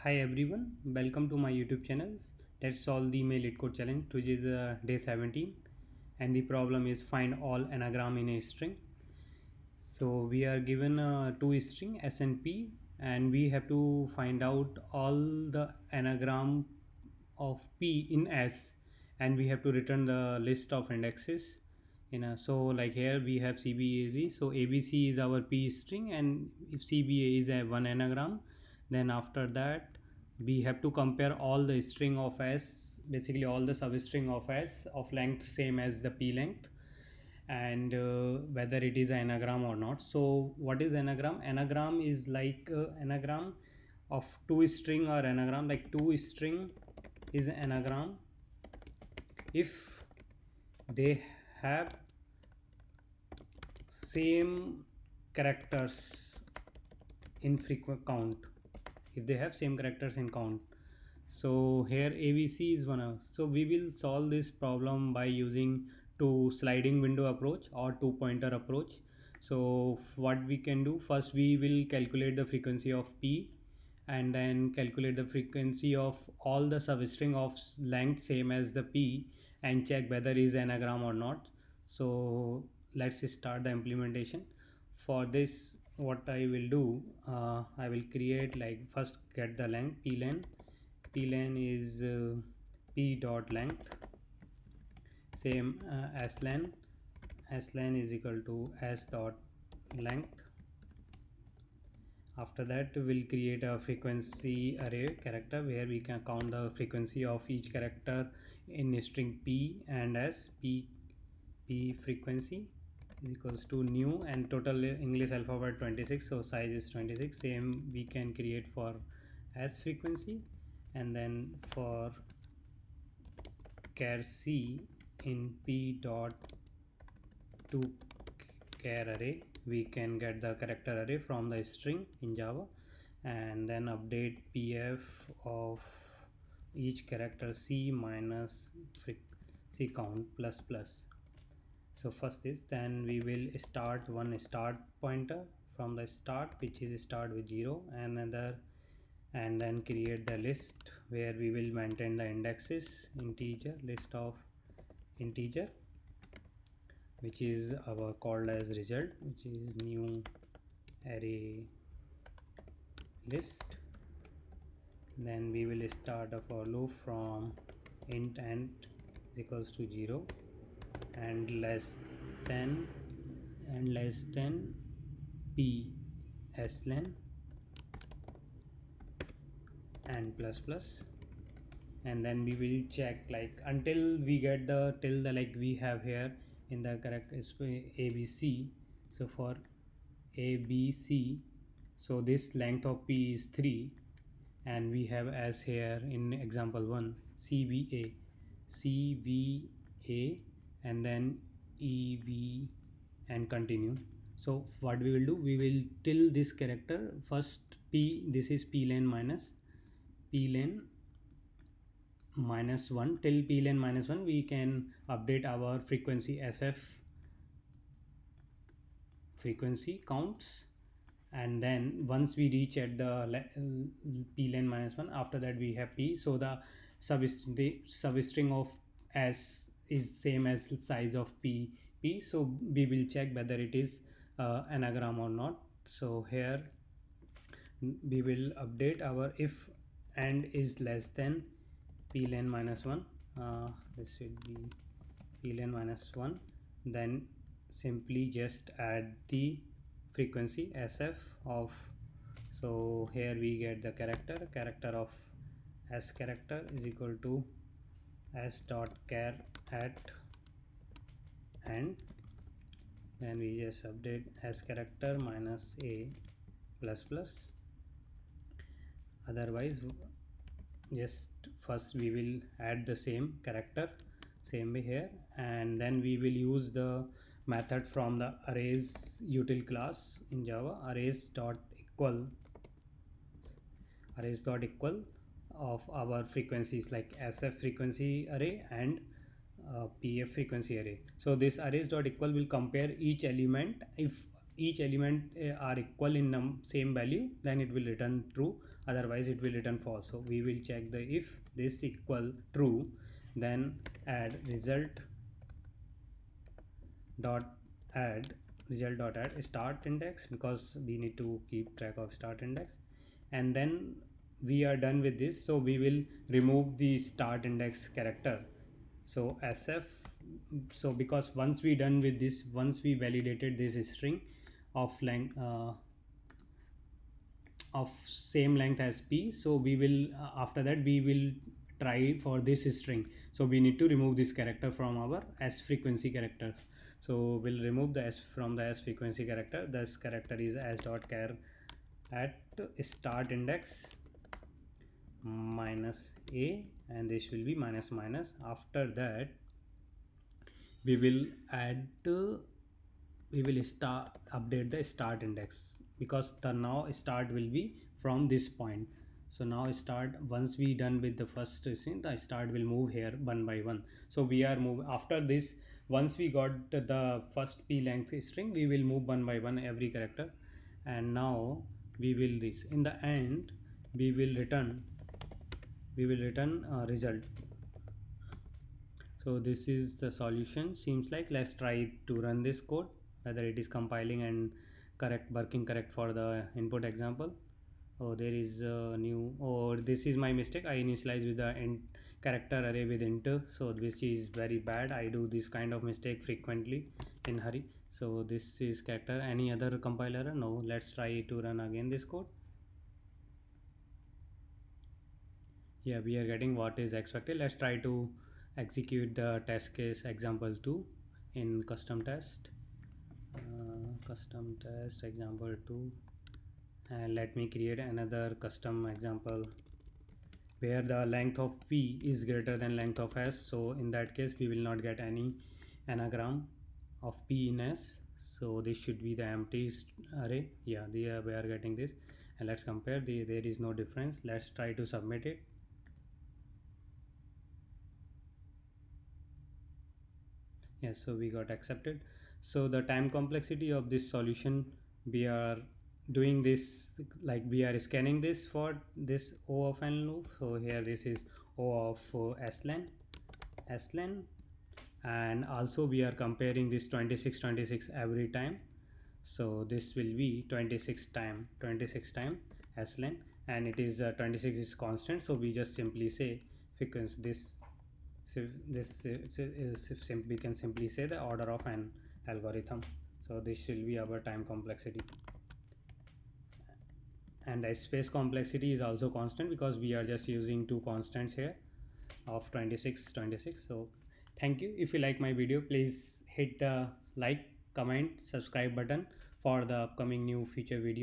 Hi everyone, welcome to my YouTube channel. Let's solve the mail LeetCode challenge, which is day 17, and the problem is find all anagram in a string. So we are given two string S and P, and we have to find out all the anagram of P in S, and we have to return the list of indexes. So like here we have CBAZ, so ABC is our P string, and if CBA is a one anagram, then after that we have to compare all the string of S, basically all the substring of S of length same as the P length, and whether it is an anagram or not. So what is anagram? Anagram is like anagram of two string, or anagram like two string is anagram if they have same characters in frequent count, if they have same characters in count. So here ABC is one of, so we will solve this problem by using two sliding window approach or two pointer approach. So what we can do, first we will calculate the frequency of P, and then calculate the frequency of all the substring of length same as the P, and check whether is anagram or not. So let's start the implementation. For this, what I will do, I will create, like, first get the length plen is p dot length, same slen is equal to s dot length. After that we'll create a frequency array character where we can count the frequency of each character in string P and S. P frequency is equals to new, and total English alphabet 26, so size is 26. Same we can create for S frequency, and then for char C in P dot to char array, we can get the character array from the string in Java, and then update pf of each character C minus C count plus plus. So first is, then we will start one start pointer from the start, which is start with 0, and another, and then create the list where we will maintain the indexes, integer list of integer, which is our called as result, which is new array list. Then we will start a for loop from int is equals to 0 and than less than p slen and plus plus, and then we will check, like, until we get the till the, like we have here in the correct is ABC. So for ABC, so this length of P is 3, and we have as here in example 1 CVA, and then EV, and continue. So what we will do, we will till this character first P, this is P len minus P len minus 1, till P len minus 1 we can update our frequency SF frequency counts, and then once we reach at the P len minus 1, after that we have P, so the substring of S is same as size of P, so we will check whether it is anagram or not. So here we will update our if and is less than P len minus 1, this should be P len minus 1, then simply just add the frequency SF of, so here we get the character of S character is equal to S dot char at, and then we just update S character minus A plus plus. Otherwise, just first we will add the same character same way here, and then we will use the method from the arrays util class in Java, arrays dot equal of our frequencies like SF frequency array and PF frequency array. So this arrays dot equal will compare each element if each element are equal in same value, then it will return true, otherwise it will return false. So we will check the if this equal true, then add result dot add start index, because we need to keep track of start index. And then we are done with this, so we will remove the start index character. So sf, so because once we done with this, once we validated this string of length of same length as p, so we will after that we will try for this string. So we need to remove this character from our s frequency character. So we'll remove the s from the s frequency character. This character is s dot char at start index minus a, and this will be minus minus. After that we will add we will start update the start index, because the now start will be from this point. So now start, once we done with the first string, the start will move here one by one. So we are move after this, once we got the first p length string, we will move one by one every character. And now we will this in the end we will return result. So this is the solution seems like. Let's try to run this code, whether it is compiling and working correct for the input example. Oh, there is a new, oh, this is my mistake. I initialize with the int character array with int, so which is very bad. I do this kind of mistake frequently in hurry. So this is character. Any other compiler? No. Let's try to run again this code. Yeah, we are getting what is expected. Let's try to execute the test case example 2 in custom test example 2, and let me create another custom example where the length of p is greater than length of s. So in that case we will not get any anagram of p in s, so this should be the empty array. Yeah, we are getting this. And let's compare there is no difference. Let's try to submit it. Yes, so we got accepted. So the time complexity of this solution, we are doing this like we are scanning this for this O of n loop. So here this is O of slen, and also we are comparing this 26 every time. So this will be 26 time slen, and it is 26 is constant, so we just simply say frequency this. So this we can simply say the order of an algorithm. So this will be our time complexity, and the space complexity is also constant because we are just using two constants here of 26. So thank you. If you like my video, please hit the like, comment, subscribe button for the upcoming new future video.